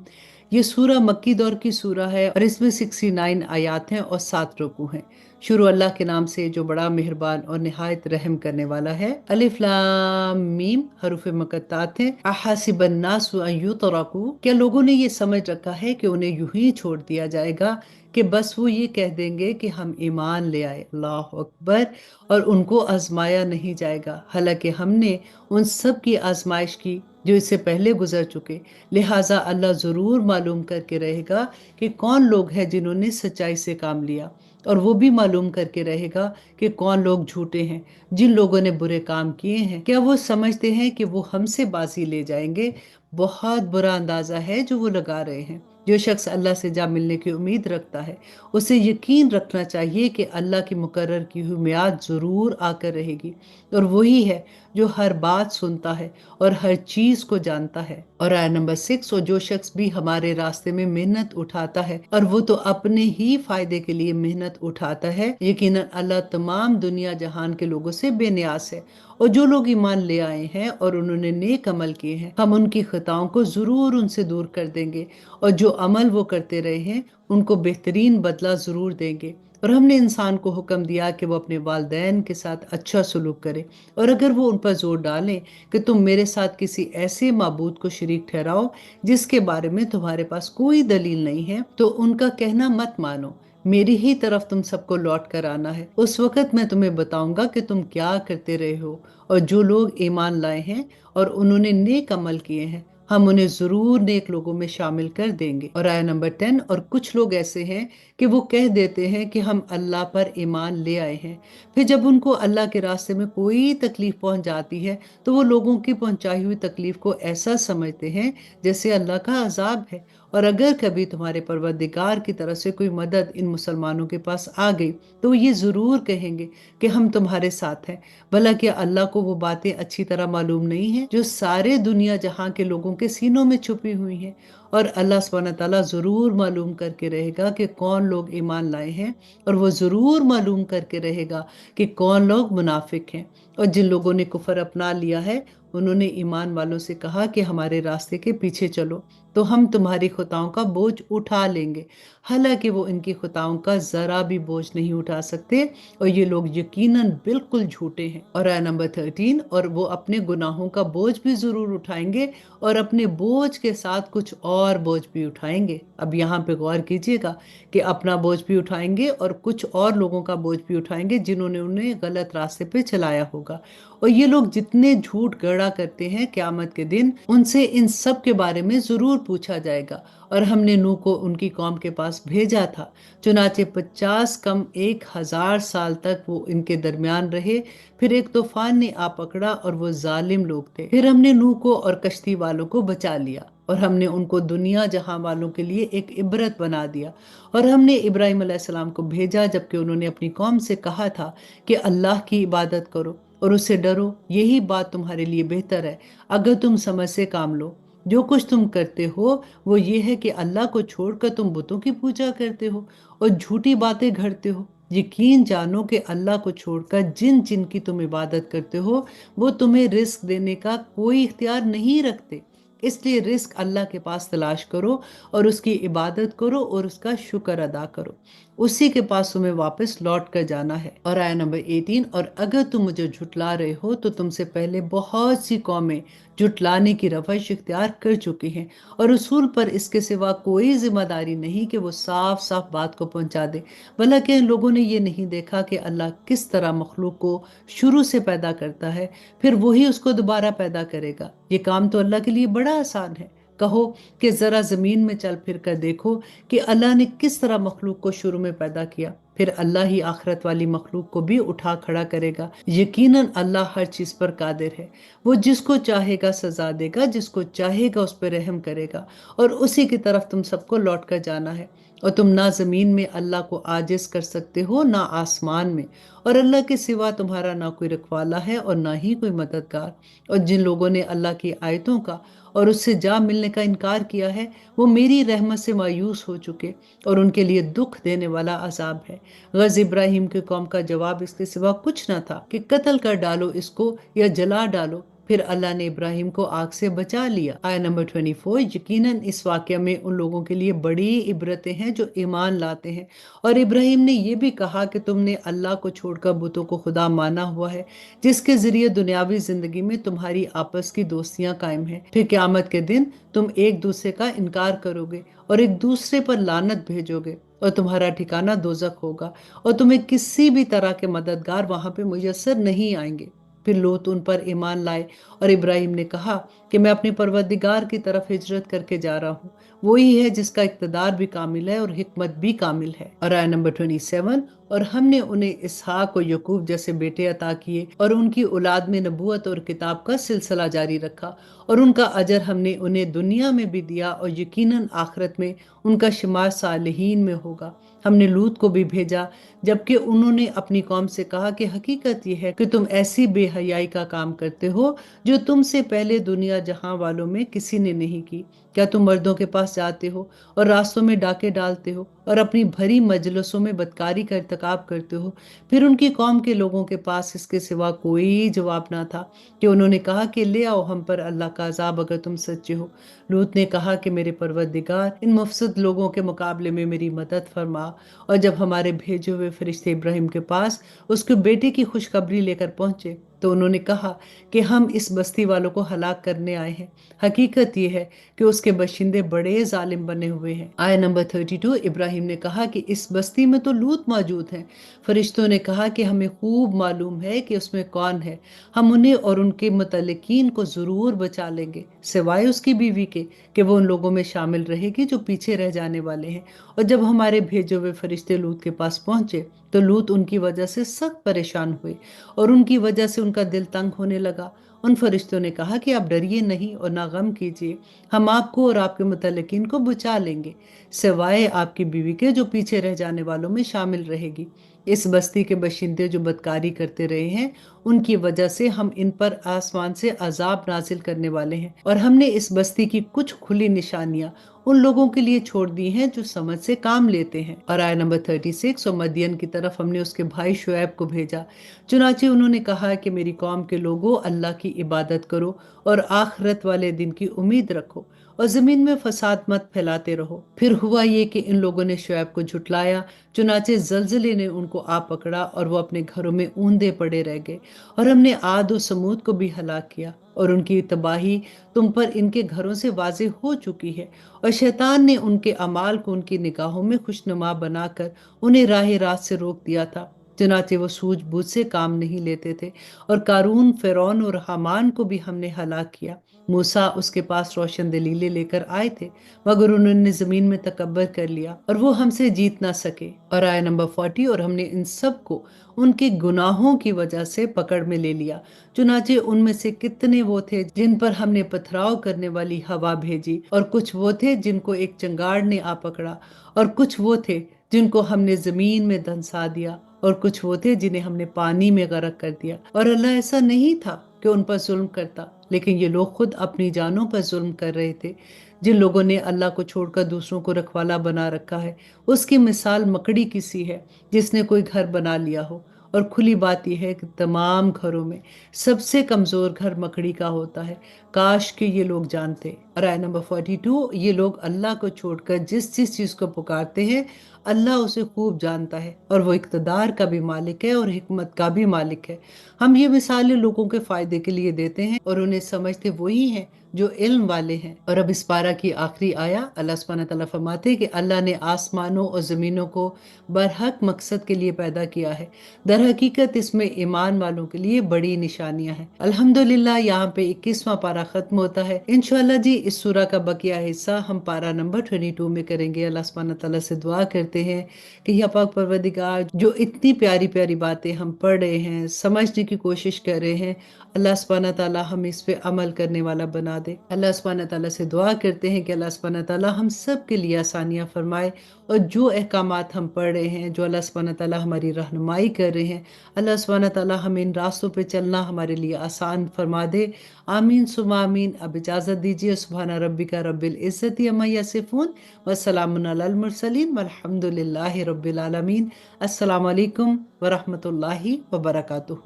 یہ سورہ مکی دور کی سورہ ہے اور اس میں 69 آیات ہیں اور 7 رکوع ہیں۔ شروع اللہ کے نام سے جو بڑا مہربان اور نہایت رحم کرنے والا ہے۔ الف لام میم حروف مقطعات ہیں۔ احسب الناس ان یترکوا، کیا لوگوں نے یہ سمجھ رکھا ہے کہ انہیں یوں ہی چھوڑ دیا جائے گا کہ بس وہ یہ کہہ دیں گے کہ ہم ایمان لے آئے، اللہ اکبر، اور ان کو آزمایا نہیں جائے گا، حالانکہ ہم نے ان سب کی آزمائش کی جو اس سے پہلے گزر چکے، لہٰذا اللہ ضرور معلوم کر کے رہے گا کہ کون لوگ ہیں جنہوں نے سچائی سے کام لیا، اور وہ بھی معلوم کر کے رہے گا کہ کون لوگ جھوٹے ہیں جن لوگوں نے برے کام کیے ہیں۔ کیا وہ سمجھتے ہیں کہ وہ ہم سے بازی لے جائیں گے؟ بہت برا اندازہ ہے جو وہ لگا رہے ہیں۔ جو شخص اللہ سے جا ملنے کی امید رکھتا ہے اسے یقین رکھنا چاہیے کہ اللہ کی مقرر کی ہوئی میعاد ضرور آ کر رہے گی، اور وہی ہے جو ہر بات سنتا ہے اور ہر چیز کو جانتا ہے۔ اور آیت نمبر 6، اور جو شخص بھی ہمارے راستے میں محنت اٹھاتا ہے، اور وہ تو اپنے ہی فائدے کے لیے محنت اٹھاتا ہے، یقیناً اللہ تمام دنیا جہان کے لوگوں سے بے نیاز ہے۔ اور جو لوگ ایمان لے آئے ہیں اور انہوں نے نیک عمل کیے ہیں، ہم ان کی خطاؤں کو ضرور ان سے دور کر دیں گے، اور جو عمل وہ کرتے رہے ہیں ان کو بہترین بدلہ ضرور دیں گے۔ اور ہم نے انسان کو حکم دیا کہ وہ اپنے والدین کے ساتھ اچھا سلوک کرے، اور اگر وہ ان پر زور ڈالیں کہ تم میرے ساتھ کسی ایسے معبود کو شریک ٹھہراؤ جس کے بارے میں تمہارے پاس کوئی دلیل نہیں ہے، تو ان کا کہنا مت مانو، मेरी ही तरफ तुम सबको लौट कर आना है। उस वक्त मैं तुम्हें बताऊंगा कि तुम क्या करते रहे हो। और जो लोग ईमान लाए हैं और उन्होंने नेक अमल किए हैं, हम उन्हें जरूर नेक लोगों में शामिल कर देंगे। और आया नंबर 10, और कुछ लोग ऐसे हैं कि वो कह देते हैं कि हम अल्लाह पर ईमान ले आए हैं, फिर जब उनको अल्लाह के रास्ते में कोई तकलीफ पहुंच जाती है तो वो लोगों की पहुंचाई हुई तकलीफ को ऐसा समझते हैं जैसे अल्लाह का अजाब है। और अगर कभी तुम्हारे परवरदिगार की तरफ से कोई मदद इन मुसलमानों के पास आ गई तो वो ये जरूर कहेंगे कि हम तुम्हारे साथ हैं। भला क्या अल्लाह को वो बातें अच्छी तरह मालूम नहीं है जो सारे दुनिया जहां के लोगों के सीनों में छुपी हुई हैं। और अल्लाह सुब्हानहू तआला जरूर मालूम करके रहेगा कि कौन लोग ईमान लाए हैं, और वो जरूर मालूम करके रहेगा कि कौन लोग मुनाफिक हैं। और जिन लोगों ने कुफर अपना लिया है, उन्होंने ईमान वालों से कहा कि हमारे रास्ते के पीछे चलो तो हम तुम्हारी खुताओं का बोझ उठा लेंगे। हालांकि वो इनकी खुताओं का जरा भी बोझ नहीं उठा सकते, और ये लोग यकीनन बिल्कुल झूठे हैं। और आया नंबर 13, और वो अपने गुनाहों का बोझ भी जरूर उठाएंगे और अपने बोझ के साथ कुछ और बोझ भी उठाएंगे। अब यहाँ पे गौर कीजिएगा कि अपना बोझ भी उठाएंगे और कुछ और लोगों का बोझ भी उठाएंगे जिन्होंने उन्हें गलत रास्ते पे चलाया होगा। और ये लोग जितने झूठ गढ़ा करते हैं, क़यामत के दिन उनसे इन सब के बारे में जरूर पूछा जाएगा। और हमने नूह को उनकी कौम के पास भेजा था, चुनाचे 50 कम 1000 साल तक वो इनके दरमियान रहे। फिर एक तूफान ने आ पकड़ा और वो जालिम लोग थे। फिर हमने नूह को और कश्ती वालों को बचा लिया, और हमने उनको दुनिया जहां वालों के लिए एक इबरत बना दिया। और हमने इब्राहिम अलैहिस्सलाम को भेजा जबकि उन्होंने अपनी कौम से कहा था कि अल्लाह की इबादत करो और उससे डरो, यही बात तुम्हारे लिए बेहतर है अगर तुम समझ से काम लो। जो कुछ तुम करते हो वो ये है कि अल्लाह को छोड़कर तुम बुतों की पूजा करते हो और झूठी बातें घड़ते हो। यकीन जानो कि अल्लाह को छोड़कर जिन जिन की तुम इबादत करते हो वो तुम्हें रिस्क देने का कोई इख्तियार नहीं रखते। इसलिए रिस्क अल्लाह के पास तलाश करो और उसकी इबादत करो और उसका शुक्र अदा करो। उसी के पास तुम्हें वापस लौट कर जाना है। और आया नंबर 18, और अगर तुम मुझे झुटला रहे हो तो तुमसे पहले बहुत सी कौमें झुटलाने की रवश इख्तियार कर चुकी हैं, और रसूल पर इसके सिवा कोई जिम्मेदारी नहीं कि वो साफ साफ बात को पहुंचा दे। भला कि इन लोगों ने ये नहीं देखा कि अल्लाह किस तरह मखलूक को शुरू से पैदा करता है, फिर वही उसको दोबारा पैदा करेगा। ये काम तो अल्लाह के लिए बड़ा आसान है। कहो कि जरा जमीन में चल फिर कर देखो कि अल्लाह ने किस तरह मखलूक को शुरू में पैदा किया, फिर अल्लाह ही आखिरत वाली मखलूक को भी उठा खड़ा करेगा। यकीनन अल्लाह हर चीज पर कादिर है। वो जिसको चाहेगा सजा देगा, जिसको चाहेगा उस पर रहम करेगा, और उसी की तरफ तुम सबको लौट कर जाना है। और तुम ना जमीन में अल्लाह को आजिज कर सकते हो ना आसमान में, और अल्लाह के सिवा तुम्हारा ना कोई रखवाला है और ना ही कोई मददगार। और जिन लोगों ने अल्लाह की आयतों का और उससे जा मिलने का इनकार किया है, वो मेरी रहमत से मायूस हो चुके, और उनके लिए दुख देने वाला अजाब है। गज इब्राहिम की कौम का जवाब इसके सिवा कुछ ना था कि कत्ल कर डालो इसको या जला डालो। फिर अल्लाह ने इब्राहिम को आग से बचा लिया। आया नंबर 24, यकीनन इस वाक़या में उन लोगों के लिए बड़ी इबरतें हैं जो ईमान लाते हैं। और इब्राहिम ने यह भी कहा कि तुमने अल्लाह को छोड़कर बुतों को खुदा माना हुआ है, जिसके जरिए दुनियावी जिंदगी में तुम्हारी आपस की दोस्तियां कायम हैं। फिर क़यामत के दिन तुम एक दूसरे का इनकार करोगे और एक दूसरे पर लानत भेजोगे, और तुम्हारा ठिकाना दोजख होगा, और तुम्हें किसी भी तरह के मददगार वहां पे मुयस्सर नहीं आएंगे। फिर लोत उन पर ईमान लाए, और इब्राहिम ने कहा कि मैं अपने परवरदिगार की तरफ हिजरत करके जा रहा हूँ। वही है जिसका इक़्तिदार भी कामिल है और हिकमत भी कामिल है। और आया नंबर 27, और हमने उन्हें इसहाक और यकूब जैसे बेटे अता किए, और उनकी औलाद में नबूवत और किताब का सिलसिला जारी रखा, और उनका अजर हमने उन्हें दुनिया में भी दिया, और यकीनन आखिरत में उनका शुमार सालिहीन में होगा। हमने लूत को भी भेजा जबकि उन्होंने अपनी कौम से कहा कि हकीकत यह है कि तुम ऐसी बेहयाई का काम करते हो जो तुमसे पहले दुनिया जहां वालों में किसी ने नहीं की। क्या तुम मर्दों के पास जाते हो और रास्तों में डाके डालते हो और अपनी भरी मजलिसों में बदकारी का इर्तिकाब करते हो? फिर उनकी कौम के लोगों के पास इसके सिवा कोई जवाब ना था कि उन्होंने कहा कि ले आओ हम पर अल्लाह का अजाब अगर तुम सच्चे हो। लूत ने कहा कि मेरे परवरदिगार, इन मुफसद लोगों के मुकाबले में मेरी मदद फरमा। और जब हमारे भेजे हुए फरिश्ते इब्राहिम के पास उसके बेटे की खुशखबरी लेकर पहुंचे तो उन्होंने कहा कि हम इस बस्ती वालों को हलाक करने आए हैं। हकीकत ये है कि उसके बशिंदे बड़े जालिम बने हुए हैं। आया नंबर 32, इब्राहिम ने कहा कि इस बस्ती में तो लूत मौजूद हैं। फरिश्तों ने कहा कि हमें खूब मालूम है कि उसमें कौन है, हम उन्हें और उनके मुतल्लिकीन को जरूर बचा लेंगे, सिवाय उसकी बीवी के कि वो उन लोगों में शामिल रहेगी जो पीछे रह जाने वाले हैं। और जब हमारे भेजे हुए फरिश्ते लूत के पास पहुंचे तो लूत उनकी वजह से सख्त परेशान हुए और उनकी वजह से उनका दिल तंग होने लगा। उन फरिश्तों ने कहा कि आप डरिए नहीं और ना गम कीजिए, हम आपको और आपके मुतल्लिकीन को बचा लेंगे, सिवाय आपकी बीवी के जो पीछे रह जाने वालों में शामिल रहेगी। इस बस्ती के बशिंदे जो बदकारी करते रहे हैं, उनकी वजह से हम इन पर आसमान से अजाब नाजिल करने वाले हैं, और हमने इस बस्ती की कुछ खुली निशानियां उन लोगों के लिए छोड़ दी हैं जो समझ से काम लेते हैं। और आया नंबर 36, और मदियन की तरफ हमने उसके भाई शुएब को भेजा। चुनाचे उन्होंने कहा कि मेरी कौम के लोगों, अल्लाह की इबादत करो और आखिरत वाले दिन की उम्मीद रखो और जमीन में फसाद मत फैलाते रहो। फिर हुआ ये कि इन लोगों ने शुएब को झुटलाया। चुनाचे जलजले ने उनको आ पकड़ा और वो अपने घरों में ऊंधे पड़े रह गए। और हमने आद और समूद को भी हलाक किया, और उनकी तबाही तुम पर इनके घरों से वाज़ेह हो चुकी है। और शैतान ने उनके अमाल को उनकी निगाहों में खुशनुमा बनाकर उन्हें राह रास्त से रोक दिया था। चुनाचे वो सूझबूझ से काम नहीं लेते थे। और कारून, फिरौन और हामान को भी हमने हलाक किया। मूसा उसके पास रोशन दलीलें लेकर आए थे, मगर उन्होंने जमीन में तकब्बर कर लिया और वो हमसे जीत ना सके। और आया नंबर 40, और हमने इन सब को उनके गुनाहों की वजह से पकड़ में ले लिया। चुनाचे उनमें से कितने वो थे जिन पर हमने पथराव करने वाली हवा भेजी, और कुछ वो थे जिनको एक चंगाड़ ने आ पकड़ा, और कुछ वो थे जिनको हमने जमीन में धंसा दिया, और कुछ वो थे जिन्हें हमने पानी में गर्क कर दिया। और अल्लाह ऐसा नहीं था कि उन पर जुल्म करता, लेकिन ये लोग खुद अपनी जानों पर जुल्म कर रहे थे। जिन लोगों ने अल्लाह को छोड़कर दूसरों को रखवाला बना रखा है, उसकी मिसाल मकड़ी की सी है जिसने कोई घर बना लिया हो। और खुली बात यह है कि तमाम घरों में सबसे कमजोर घर मकड़ी का होता है। काश कि ये लोग जानते। और आय नंबर 42, ये लोग अल्लाह को छोड़कर जिस जिस चीज को पुकारते हैं, अल्लाह उसे खूब जानता है, और वो इक़्तिदार का भी मालिक है और हिकमत का भी मालिक है। हम ये मिसालें लोगों के फायदे के लिए देते हैं, और उन्हें समझते वही हैं जो इल्म वाले हैं। और अब इस पारा की आखिरी आया, अल्लाह सुब्हानहू तआला फरमाते हैं कि अल्लाह ने आसमानों और ज़मीनों को बरहक मकसद के लिए पैदा किया है। दर हकीकत इसमें ईमान वालों के लिए बड़ी निशानियां हैं। अल्हम्दुलिल्लाह, यहाँ पे 21वां पारा खत्म होता है। इंशाअल्लाह जी इस सूरा का बकिया हिस्सा हम पारा नंबर 22 में करेंगे। अल्लाह सुब्हानहू तआला से दुआ करते हैं कि या पाक परवरदिगार, जो इतनी प्यारी प्यारी बातें हम पढ़ रहे हैं, समझने की कोशिश कर रहे हैं, अल्लाह सुब्हानहू तआला हम इस पे अमल करने वाला बना दे। अल्लाह सुब्हानहू तआला से दुआ करते हैं कि अल्लाह सुब्हानहू तआला हम सब के लिए आसानियां फरमाए, और जो अहकामात हम पढ़ रहे हैं, जो अल्लाह सुब्हानहू तआला हमारी रहनुमाई कर रहे हैं, अल्लाह सुब्हानहू तआला हम इन रास्तों पे चलना हमारे लिए आसान फरमा दे। आमीन सुम्मा आमीन। अब इजाज़त दीजिए। सुब्हान रब्बिका रब्बिल इज़्ज़ति अम्मा यसिफून व सलामुन अलल मुरसलीन वल्हम्दुलिल्लाहि रब्बिल आलमीन। अस्सलामु अलैकुम व रहमतुल्लाहि व बरकातुहू।